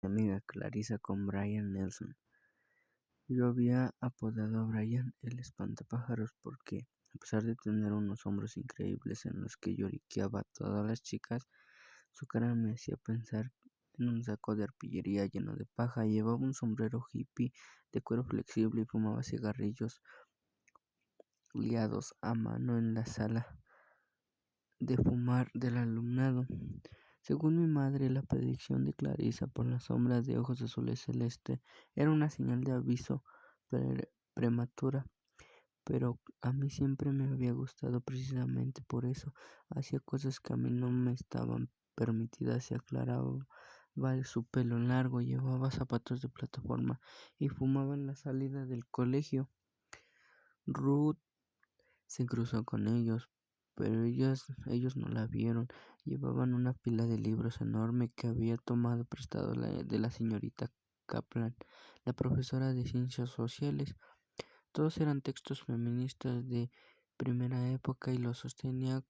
mi amiga Clarissa con Brian Nelson. Yo había apodado a Brian el espantapájaros porque, a pesar de tener unos hombros increíbles en los que lloriqueaba a todas las chicas, su cara me hacía pensar en un saco de arpillería lleno de paja. Llevaba un sombrero hippie de cuero flexible y fumaba cigarrillos liados a mano en la sala de fumar del alumnado. Según mi madre, la predicción de Clarissa por las sombras de ojos azules celeste era una señal de aviso prematura, pero a mí siempre me había gustado precisamente por eso. Hacía cosas que a mí no me estaban permitidas, se aclaraba su pelo largo, llevaba zapatos de plataforma y fumaba en la salida del colegio. Ruth se cruzó con ellos, pero ellos no la vieron. Llevaban una pila de libros enorme que había tomado prestado de la señorita Kaplan, la profesora de ciencias sociales. Todos eran textos feministas de primera época y los sostenía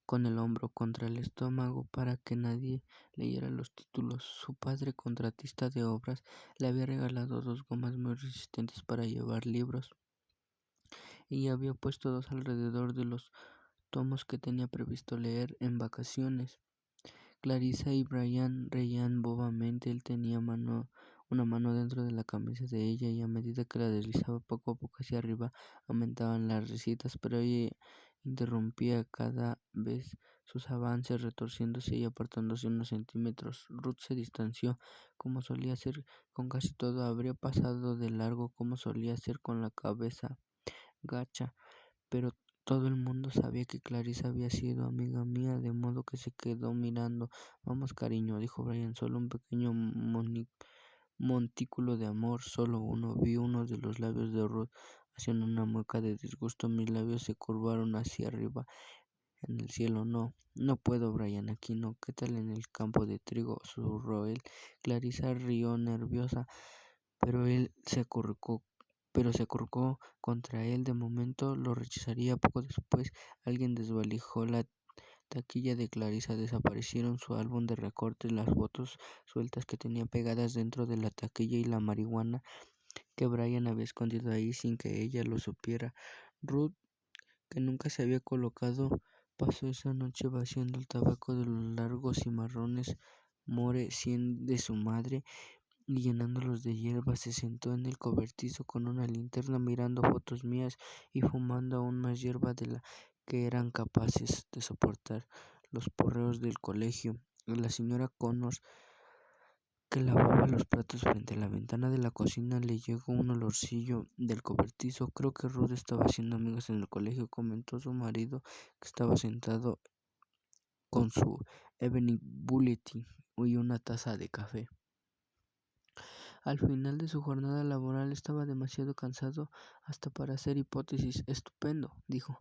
con el hombro contra el estómago para que nadie leyera los títulos. Su padre, contratista de obras, le había regalado 2 gomas muy resistentes para llevar libros y había puesto 2 alrededor de los tomos que tenía previsto leer en vacaciones. Clarissa y Brian reían bobamente. Él tenía una mano dentro de la camisa de ella y a medida que la deslizaba poco a poco hacia arriba aumentaban las risitas, pero ella interrumpía cada vez sus avances retorciéndose y apartándose unos centímetros. Ruth se distanció, como solía hacer con casi todo. Habría pasado de largo, como solía hacer con la cabeza gacha, pero todo el mundo sabía que Clarissa había sido amiga mía, de modo que se quedó mirando. Vamos, cariño, dijo Brian, solo un pequeño montículo de amor, solo uno. Vi uno de los labios de Ruth haciendo una mueca de disgusto. Mis labios se curvaron hacia arriba en el cielo. No puedo, Brian, aquí no. ¿Qué tal en el campo de trigo?, susurró él. Clarissa rió nerviosa, pero se acurrucó contra él. De momento lo rechazaría. Poco después alguien desvalijó la taquilla de Clarissa. Desaparecieron su álbum de recortes, las fotos sueltas que tenía pegadas dentro de la taquilla y la marihuana que Brian había escondido ahí sin que ella lo supiera. Ruth, que nunca se había colocado, pasó esa noche vaciando el tabaco de los largos cimarrones More 100 de su madre y llenándolos de hierba. Se sentó en el cobertizo con una linterna, mirando fotos mías y fumando aún más hierba de la que eran capaces de soportar los porreos del colegio. La señora Connors, que lavaba los platos frente a la ventana de la cocina, le llegó un olorcillo del cobertizo. Creo que Ruth estaba haciendo amigos en el colegio, comentó su marido, que estaba sentado con su Evening Bulletin y una taza de café. Al final de su jornada laboral estaba demasiado cansado hasta para hacer hipótesis. Estupendo, dijo.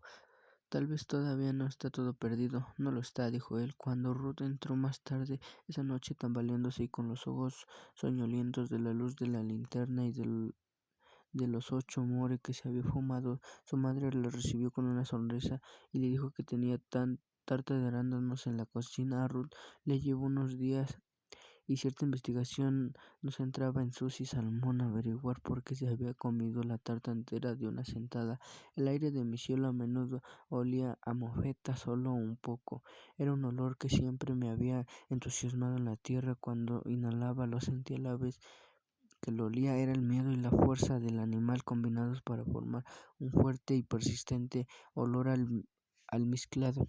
Tal vez todavía no está todo perdido. No lo está, dijo él, cuando Ruth entró más tarde esa noche, tambaleándose y con los ojos soñolientos de la luz de la linterna y de los 8 more que se había fumado. Su madre la recibió con una sonrisa y le dijo que tenía tarta de arándanos en la cocina. A Ruth le llevó unos días y cierta investigación no centraba en Susie Salmón averiguar por qué se había comido la tarta entera de una sentada. El aire de mi cielo a menudo olía a mofeta, solo un poco. Era un olor que siempre me había entusiasmado en la tierra. Cuando inhalaba lo sentía a la vez que lo olía. Era el miedo y la fuerza del animal combinados para formar un fuerte y persistente olor almizclado.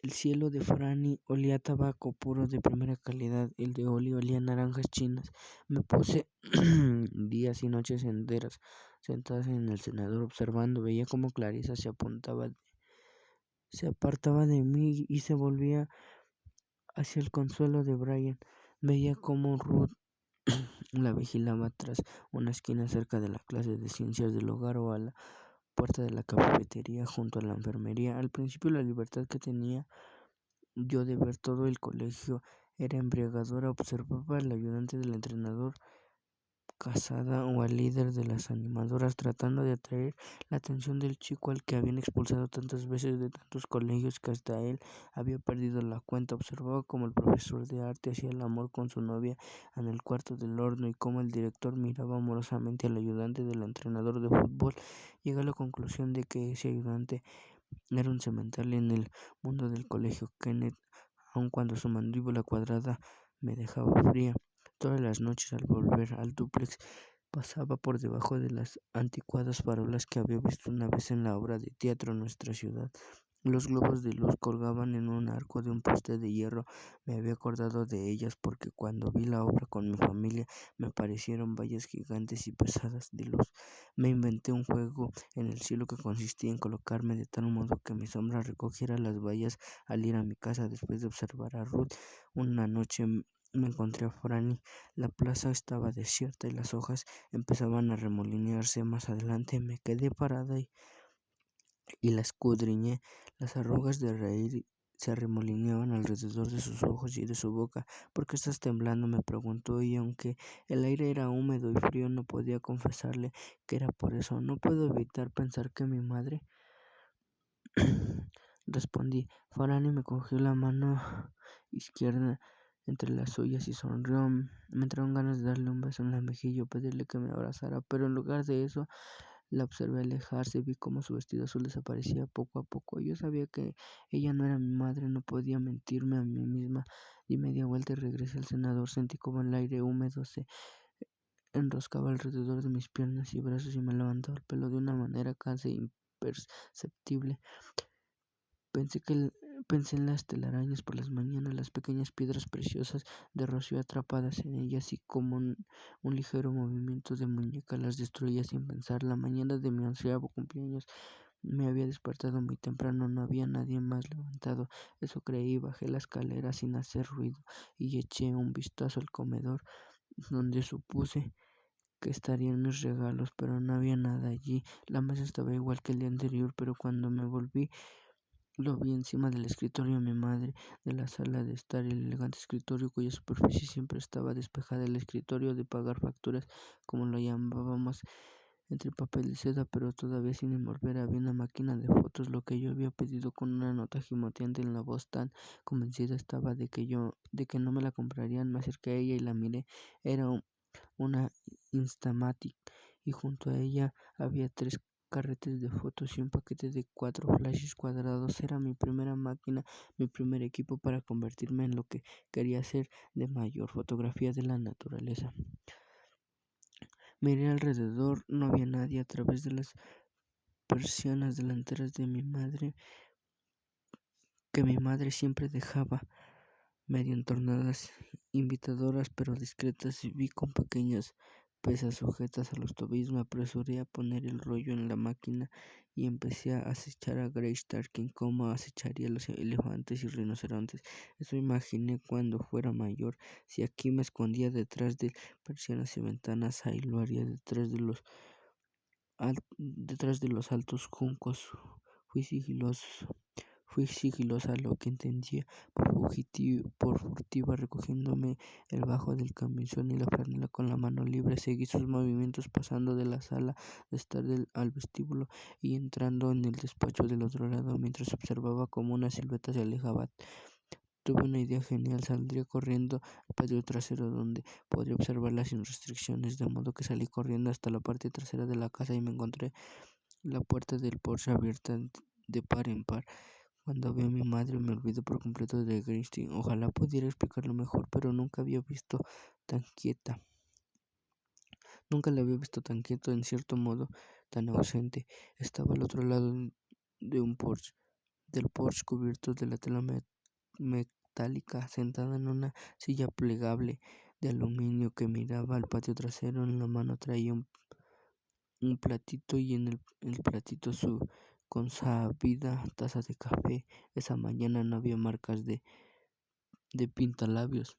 El cielo de Franny olía a tabaco puro de primera calidad. El de Oli olía a naranjas chinas. Me puse días y noches enteras sentadas en el cenador observando. Veía cómo Clarissa se apartaba de mí y se volvía hacia el consuelo de Brian. Veía cómo Ruth la vigilaba tras una esquina cerca de la clase de ciencias del hogar o a la puerta de la cafetería junto a la enfermería. Al principio la libertad que tenía yo de ver todo el colegio era embriagadora. Observaba al ayudante del entrenador casada o al líder de las animadoras, tratando de atraer la atención del chico al que habían expulsado tantas veces de tantos colegios que hasta él había perdido la cuenta. Observaba cómo el profesor de arte hacía el amor con su novia en el cuarto del horno y cómo el director miraba amorosamente al ayudante del entrenador de fútbol. Llegué a la conclusión de que ese ayudante era un semental en el mundo del colegio Kenneth, aun cuando su mandíbula cuadrada me dejaba fría. Todas las noches al volver al dúplex pasaba por debajo de las anticuadas farolas que había visto una vez en la obra de teatro Nuestra Ciudad. Los globos de luz colgaban en un arco de un poste de hierro. Me había acordado de ellas porque cuando vi la obra con mi familia me parecieron vallas gigantes y pesadas de luz. Me inventé un juego en el cielo que consistía en colocarme de tal modo que mi sombra recogiera las vallas al ir a mi casa después de observar a Ruth. Una noche me encontré a Franny. La plaza estaba desierta y las hojas empezaban a remolinearse. Más adelante me quedé parada y la escudriñé. Las arrugas de reír se arremolineaban alrededor de sus ojos y de su boca. ¿Por qué estás temblando?, me preguntó, y aunque el aire era húmedo y frío, no podía confesarle que era por eso. No puedo evitar pensar que mi madre... Respondí. Farani me cogió la mano izquierda entre las suyas y sonrió. Me entraron ganas de darle un beso en la mejilla o pedirle que me abrazara, pero en lugar de eso la observé alejarse. Vi cómo su vestido azul desaparecía poco a poco. Yo sabía que ella no era mi madre, no podía mentirme a mí misma. Di media vuelta y regresé al cenador. Sentí como el aire húmedo se enroscaba alrededor de mis piernas y brazos y me levantaba el pelo de una manera casi imperceptible. Pensé en las telarañas por las mañanas, las pequeñas piedras preciosas de rocío atrapadas en ellas, y como un ligero movimiento de muñeca las destruía sin pensar. La mañana de mi 11º cumpleaños me había despertado muy temprano, no había nadie más levantado. Eso creí. Bajé la escalera sin hacer ruido y eché un vistazo al comedor, donde supuse que estarían mis regalos, pero no había nada allí. La mesa estaba igual que el día anterior, pero cuando me volví lo vi encima del escritorio de mi madre de la sala de estar, el elegante escritorio cuya superficie siempre estaba despejada, el escritorio de pagar facturas, como lo llamábamos entre papel de seda, pero todavía sin envolver. Había una máquina de fotos, lo que yo había pedido, con una nota gimoteante en la voz. Tan convencida estaba de que no me la comprarían. Me acerqué a ella y la miré. Era una Instamatic, y junto a ella había 3 carretes de fotos y un paquete de 4 flashes cuadrados. Era mi primera máquina, mi primer equipo para convertirme en lo que quería ser de mayor: fotografía de la naturaleza. Miré alrededor, no había nadie. A través de las persianas delanteras de mi madre, que mi madre siempre dejaba medio entornadas, invitadoras pero discretas, y vi con pequeñas pesas sujetas a los tobillos. Me apresuré a poner el rollo en la máquina y empecé a acechar a Grace Tarkin como acecharía a los elefantes y rinocerontes. Eso imaginé cuando fuera mayor. Si aquí me escondía detrás de persianas y ventanas, ahí lo haría detrás de los altos juncos. Fui sigilosa, lo que entendía por furtiva, recogiéndome el bajo del camisón y la franela con la mano libre. Seguí sus movimientos, pasando de la sala de estar al vestíbulo y entrando en el despacho del otro lado, mientras observaba cómo una silueta se alejaba. Tuve una idea genial: saldría corriendo al patio trasero, donde podría observarla sin restricciones, de modo que salí corriendo hasta la parte trasera de la casa y me encontré la puerta del Porsche abierta de par en par. Cuando vi a mi madre me olvidé por completo de Greenstein. Ojalá pudiera explicarlo mejor, pero nunca había visto tan quieta. Nunca la había visto tan quieto, en cierto modo tan ausente. Estaba al otro lado del Porsche cubierto de la tela metálica, sentada en una silla plegable de aluminio que miraba al patio trasero. En la mano traía un platito, y en el platito su consabida taza de café. Esa mañana no había marcas de pintalabios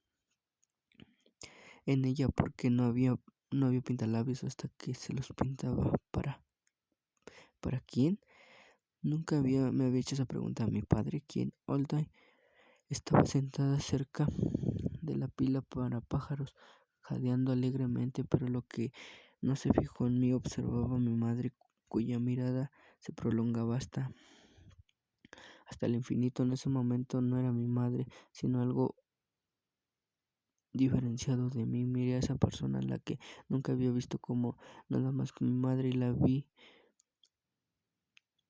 en ella, porque no había pintalabios hasta que se los pintaba. ¿Para quién? Nunca me había hecho esa pregunta. ¿A mi padre? ¿Quién? Oldie estaba sentada cerca de la pila para pájaros, jadeando alegremente, pero lo que no se fijó en mí observaba a mi madre, cuya mirada se prolongaba hasta el infinito. En ese momento no era mi madre, sino algo diferenciado de mí. Miré a esa persona a la que nunca había visto como nada más que mi madre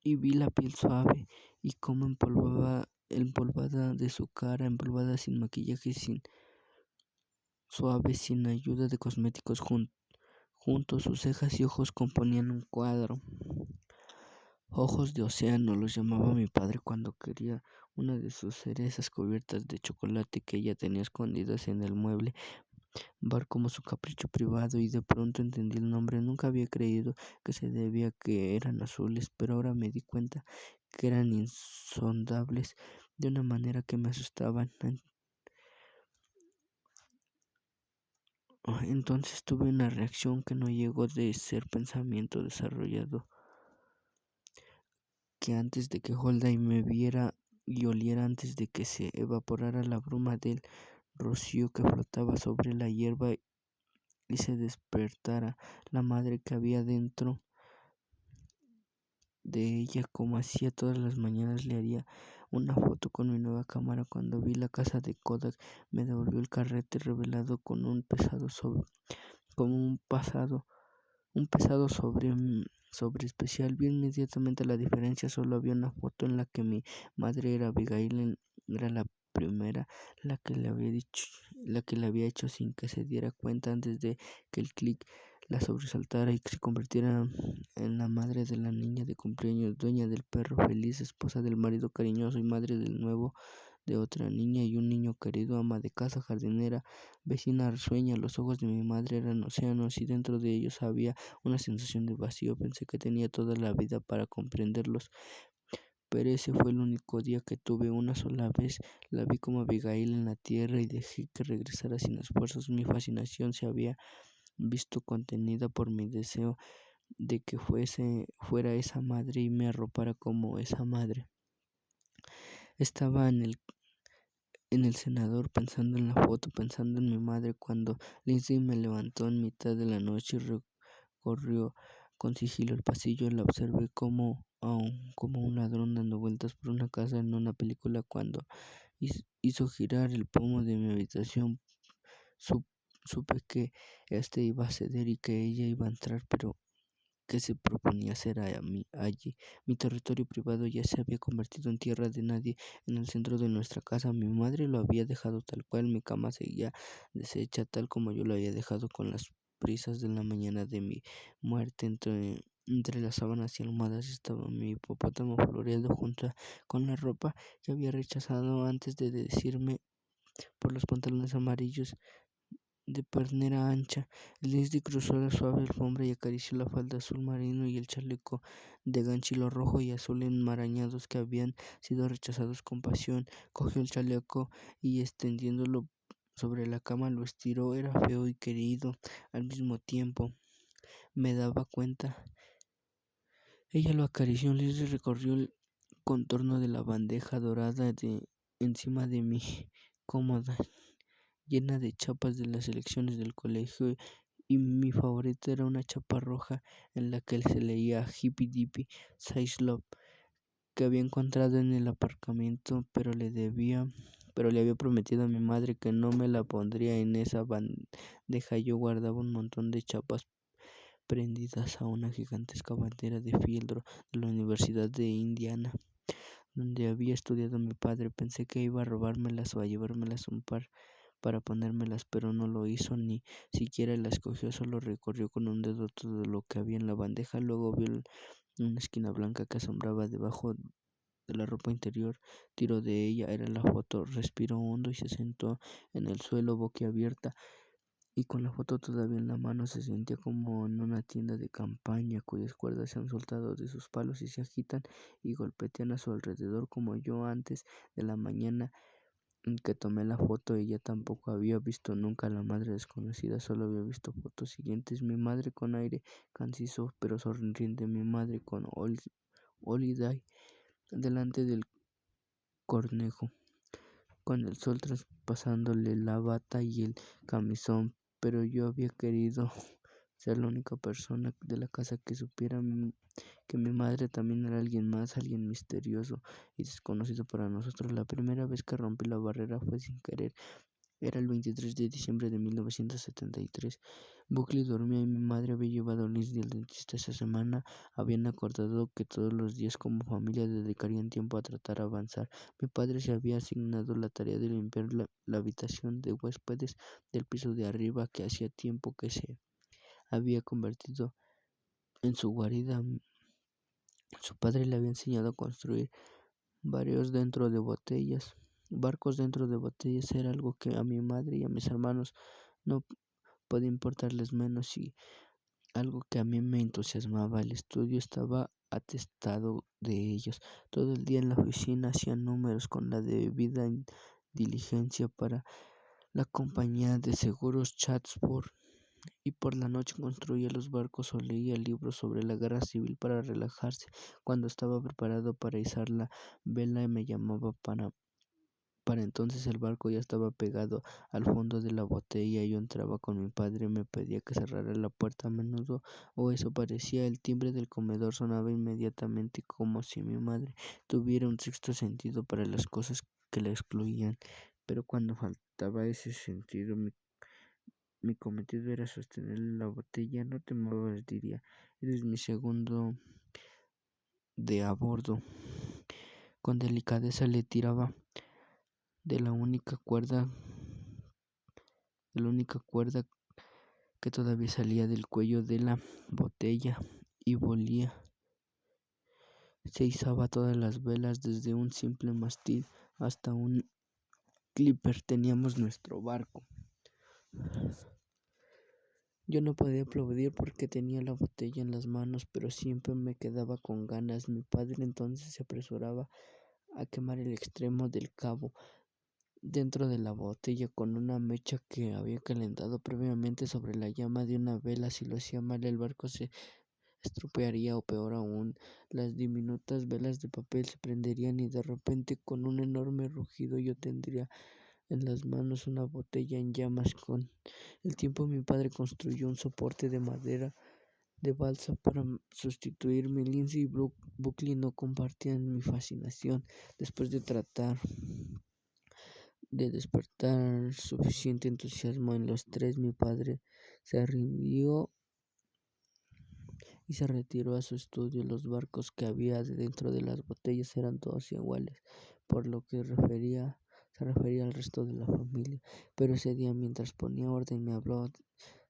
y vi la piel suave y como empolvada de su cara, empolvada sin maquillaje, sin suave, sin ayuda de cosméticos. Juntos sus cejas y ojos componían un cuadro. Ojos de océano los llamaba mi padre cuando quería una de sus cerezas cubiertas de chocolate que ella tenía escondidas en el mueble bar como su capricho privado, y de pronto entendí el nombre. Nunca había creído que se debía que eran azules, pero ahora me di cuenta que eran insondables de una manera que me asustaban. Entonces tuve una reacción que no llegó de ser pensamiento desarrollado, que antes de que Holday me viera y oliera, antes de que se evaporara la bruma del rocío que flotaba sobre la hierba y se despertara la madre que había dentro de ella, como hacía todas las mañanas, le haría una foto con mi nueva cámara. Cuando vi la casa de Kodak, me devolvió el carrete revelado con un pesado como un pesado sobre especial. Vi inmediatamente la diferencia. Solo había una foto en la que mi madre era Abigail, era la primera, la que le había hecho sin que se diera cuenta, antes de que el clic la sobresaltara y se convirtiera en la madre de la niña de cumpleaños, dueña del perro feliz, esposa del marido cariñoso y madre del nuevo de otra niña y un niño querido, ama de casa, jardinera, vecina risueña. Los ojos de mi madre eran océanos y dentro de ellos había una sensación de vacío. Pensé que tenía toda la vida para comprenderlos, pero ese fue el único día que tuve. Una sola vez la vi como Abigail en la tierra y dejé que regresara sin esfuerzos. Mi fascinación se había visto contenida por mi deseo de que fuera esa madre y me arropara como esa madre. Estaba en el cenador pensando en la foto, pensando en mi madre, cuando Lindsay me levantó en mitad de la noche y recorrió con sigilo el pasillo. La observé como un ladrón dando vueltas por una casa en una película. Cuando hizo girar el pomo de mi habitación, su- supe que este iba a ceder y que ella iba a entrar, pero ¿qué se proponía hacer allí? Mi territorio privado ya se había convertido en tierra de nadie. En el centro de nuestra casa mi madre lo había dejado tal cual. Mi cama seguía deshecha tal como yo la había dejado, con las prisas de la mañana de mi muerte. Entre las sábanas y almohadas estaba mi hipopótamo floreado con la ropa que había rechazado antes de decirme por los pantalones amarillos de pernera ancha. Lindsay cruzó la suave alfombra y acarició la falda azul marino y el chaleco de ganchillo rojo y azul enmarañados que habían sido rechazados con pasión. Cogió el chaleco y, extendiéndolo sobre la cama, lo estiró. Era feo y querido al mismo tiempo. Me daba cuenta. Ella lo acarició. Lindsay recorrió el contorno de la bandeja dorada de encima de mi cómoda, llena de chapas de las elecciones del colegio, y mi favorita era una chapa roja en la que se leía Hippy Dippy Size Love, que había encontrado en el aparcamiento, pero le había prometido a mi madre que no me la pondría en esa bandeja. Yo guardaba un montón de chapas prendidas a una gigantesca bandera de fieltro de la Universidad de Indiana, donde había estudiado mi padre. Pensé que iba a robármelas o a llevármelas un par para ponérmelas, pero no lo hizo, ni siquiera la escogió. Solo recorrió con un dedo todo lo que había en la bandeja. Luego vio una esquina blanca que asombraba debajo de la ropa interior. Tiró de ella. Era la foto. Respiró hondo y se sentó en el suelo boquiabierta, y con la foto todavía en la mano se sentía como en una tienda de campaña cuyas cuerdas se han soltado de sus palos y se agitan y golpetean a su alrededor. Como yo, antes de la mañana en que tomé la foto, ella tampoco había visto nunca a la madre desconocida. Solo había visto fotos siguientes: mi madre con aire conciso pero sonriente, mi madre con Holiday delante del cornejo, con el sol traspasándole la bata y el camisón, pero yo había querido ser la única persona de la casa que supiera que mi madre también era alguien más, alguien misterioso y desconocido para nosotros. La primera vez que rompí la barrera fue sin querer. Era el 23 de diciembre de 1973. Buckley dormía y mi madre había llevado a Lindsay al dentista esa semana. Habían acordado que todos los días como familia dedicarían tiempo a tratar de avanzar. Mi padre se había asignado la tarea de limpiar la habitación de huéspedes del piso de arriba, que hacía tiempo que se había convertido en su guarida. Su padre le había enseñado a construir barcos dentro de botellas. Barcos dentro de botellas era algo que a mi madre y a mis hermanos no podía importarles menos, y algo que a mí me entusiasmaba. El estudio estaba atestado de ellos. Todo el día en la oficina hacían números con la debida diligencia para la compañía de seguros Chatsworth, y por la noche construía los barcos o leía libros sobre la guerra civil para relajarse. Cuando estaba preparado para izar la vela me llamaba para entonces el barco ya estaba pegado al fondo de la botella. Yo entraba con mi padre, me pedía que cerrara la puerta a menudo, o eso parecía. El timbre del comedor sonaba inmediatamente, como si mi madre tuviera un sexto sentido para las cosas que la excluían. Pero cuando faltaba ese sentido, mi cometido era sostener la botella. No te muevas, diría. Eres mi segundo de a bordo. Con delicadeza le tiraba de la única cuerda que todavía salía del cuello de la botella, y volía. Se izaba todas las velas, desde un simple mástil hasta un clipper. Teníamos nuestro barco. Yo no podía aplaudir porque tenía la botella en las manos, pero siempre me quedaba con ganas. Mi padre entonces se apresuraba a quemar el extremo del cabo dentro de la botella con una mecha que había calentado previamente sobre la llama de una vela. Si lo hacía mal, el barco se estropearía, o peor aún, las diminutas velas de papel se prenderían, y de repente, con un enorme rugido, yo tendría en las manos una botella en llamas. Con el tiempo mi padre construyó un soporte de madera de balsa para sustituirme. Lindsay y Buckley no compartían mi fascinación. Después de tratar de despertar suficiente entusiasmo en los tres, mi padre se rindió y se retiró a su estudio. Los barcos que había dentro de las botellas eran todos iguales, por lo que se refería al resto de la familia. Pero ese día, mientras ponía orden, me habló.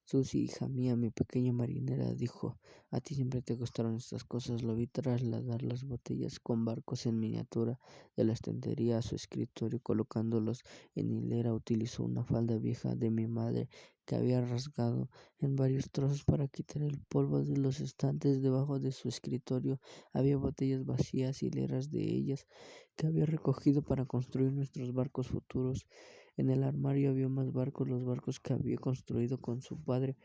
Susie, hija mía, mi pequeña marinera, dijo, a ti siempre te gustaron estas cosas. Lo vi trasladar las botellas con barcos en miniatura de la estantería a su escritorio, colocándolos en hilera. Utilizó una falda vieja de mi madre que había rasgado en varios trozos para quitar el polvo de los estantes. Debajo de su escritorio había botellas vacías, hileras de ellas, que había recogido para construir nuestros barcos futuros. En el armario había más barcos, los barcos que había construido con su padre,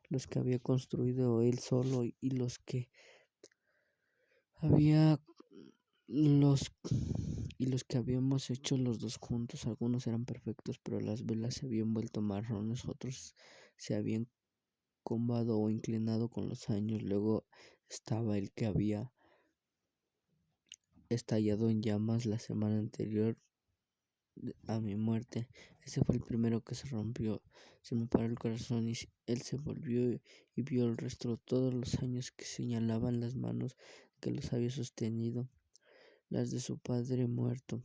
los que había construido él solo, y había los los que habíamos hecho los dos juntos. Algunos eran perfectos, pero las velas se habían vuelto marrones, otros se habían combado o inclinado con los años. Luego estaba el que había estallado en llamas la semana anterior a mi muerte. Ese fue el primero que se rompió. Se me paró el corazón, y él se volvió y vio el resto, todos los años que señalaban las manos que los había sostenido, las de su padre muerto,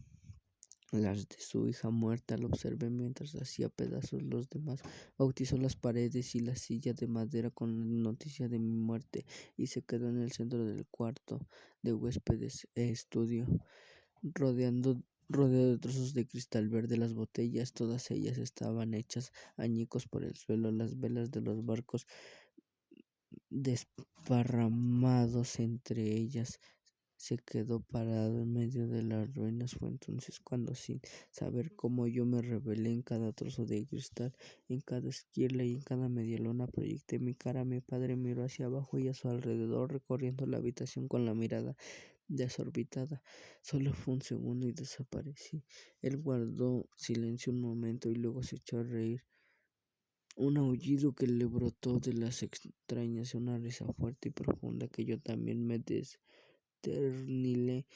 las de su hija muerta. Lo observé mientras hacía pedazos los demás. Bautizó las paredes y la silla de madera con la noticia de mi muerte, y se quedó en el centro del cuarto de huéspedes estudio, rodeado de trozos de cristal verde. Las botellas, todas ellas, estaban hechas añicos por el suelo, las velas de los barcos desparramados entre ellas. Se quedó parado en medio de las ruinas. Fue entonces cuando, sin saber cómo, yo me revelé en cada trozo de cristal, en cada esquirla y en cada medialuna. Proyecté mi cara. Mi padre miró hacia abajo y a su alrededor, recorriendo la habitación con la mirada desorbitada. Solo fue un segundo y desaparecí. Él guardó silencio un momento y luego se echó a reír. un aullido que le brotó de las extrañas, una risa fuerte y profunda que yo también me desternilé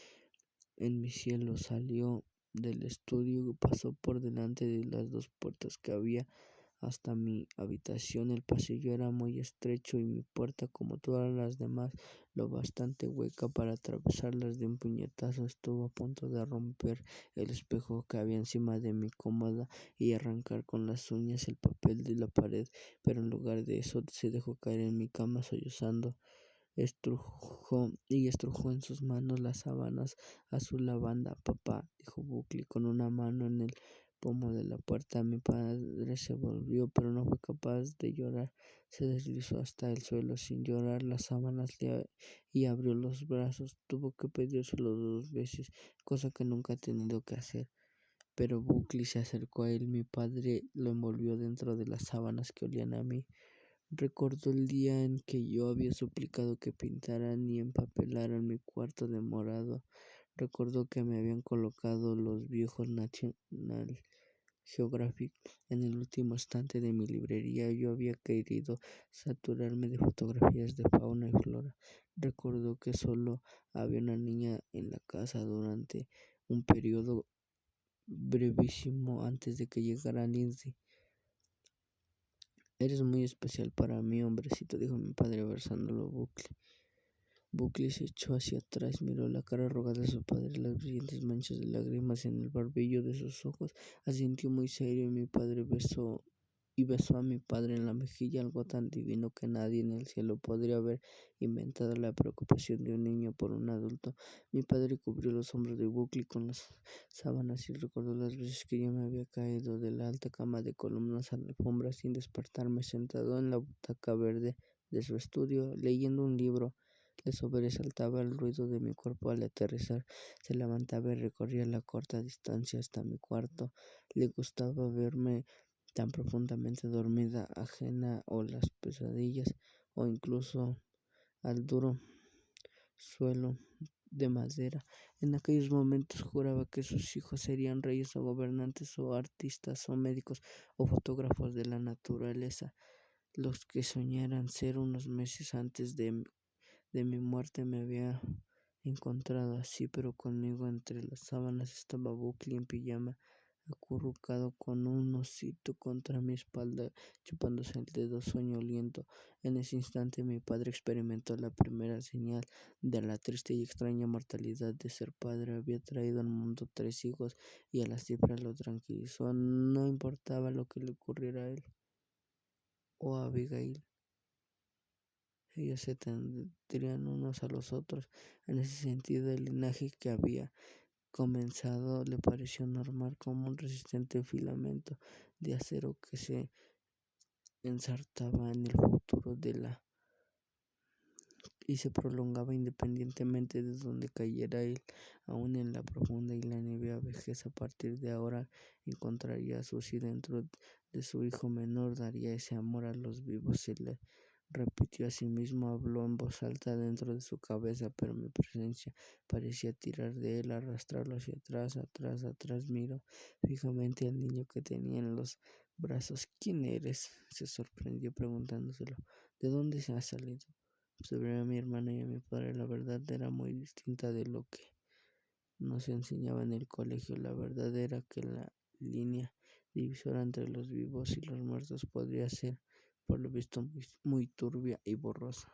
en mi cielo. Salió del estudio, pasó por delante de las dos puertas que había hasta mi habitación. El pasillo era muy estrecho y mi puerta, como todas las demás, lo bastante hueca para atravesarlas de un puñetazo. Estuvo a punto de romper el espejo que había encima de mi cómoda y arrancar con las uñas el papel de la pared, pero en lugar de eso se dejó caer en mi cama sollozando. Estrujó en sus manos las sábanas azul lavanda. Papá, dijo Buckley con una mano en el pomo de la puerta. Mi padre se volvió, pero no fue capaz de llorar. Se deslizó hasta el suelo sin llorar las sábanas y abrió los brazos. Tuvo que pedírselo 2 veces, cosa que nunca ha tenido que hacer. Pero Buckley se acercó a él. Mi padre lo envolvió dentro de las sábanas que olían a mí. Recordó el día en que yo había suplicado que pintaran y empapelaran mi cuarto de morado. Recordó que me habían colocado los viejos National Geographic en el último estante de mi librería. Yo había querido saturarme de fotografías de fauna y flora. Recordó que solo había una niña en la casa durante un periodo brevísimo antes de que llegara Lindsay. Eres muy especial para mí, hombrecito, dijo mi padre abrazándolo. Buckley se echó hacia atrás, miró la cara arrugada de su padre, las brillantes manchas de lágrimas en el barbillo de sus ojos, asintió muy serio y besó a mi padre en la mejilla, algo tan divino que nadie en el cielo podría haber inventado la preocupación de un niño por un adulto. Mi padre cubrió los hombros de Buckley con las sábanas y recordó las veces que yo me había caído de la alta cama de columnas a la alfombra sin despertarme, sentado en la butaca verde de su estudio, leyendo un libro. Le sobresaltaba el ruido de mi cuerpo al aterrizar. Se levantaba y recorría la corta distancia hasta mi cuarto. Le gustaba verme tan profundamente dormida, ajena a las pesadillas o incluso al duro suelo de madera. En aquellos momentos juraba que sus hijos serían reyes o gobernantes o artistas o médicos o fotógrafos de la naturaleza, los que soñaran ser. Unos meses antes de mi muerte me había encontrado así, pero conmigo entre las sábanas estaba Buckley en pijama, acurrucado con un osito contra mi espalda, chupándose el dedo soñoliento. En ese instante mi padre experimentó la primera señal de la triste y extraña mortalidad de ser padre. Había traído al mundo 3 hijos y a las cifras lo tranquilizó. No importaba lo que le ocurriera a él o a Abigail. Ellos se tendrían unos a los otros. En ese sentido, el linaje que había comenzado le pareció normal, como un resistente filamento de acero que se ensartaba en el futuro y se prolongaba independientemente de donde cayera él, aún en la profunda y la nívea vejez. A partir de ahora encontraría a Susie dentro de su hijo menor, daría ese amor a los vivos. Se le repitió a sí mismo, habló en voz alta dentro de su cabeza, pero mi presencia parecía tirar de él, arrastrarlo hacia atrás, atrás, atrás. Miró fijamente al niño que tenía en los brazos. ¿Quién eres?, se sorprendió preguntándoselo. ¿De dónde se ha salido? Sobre a mi hermana y a mi padre. La verdad era muy distinta de lo que nos enseñaba en el colegio. La verdad era que la línea divisora entre los vivos y los muertos podría ser, por lo visto, muy turbia y borrosa.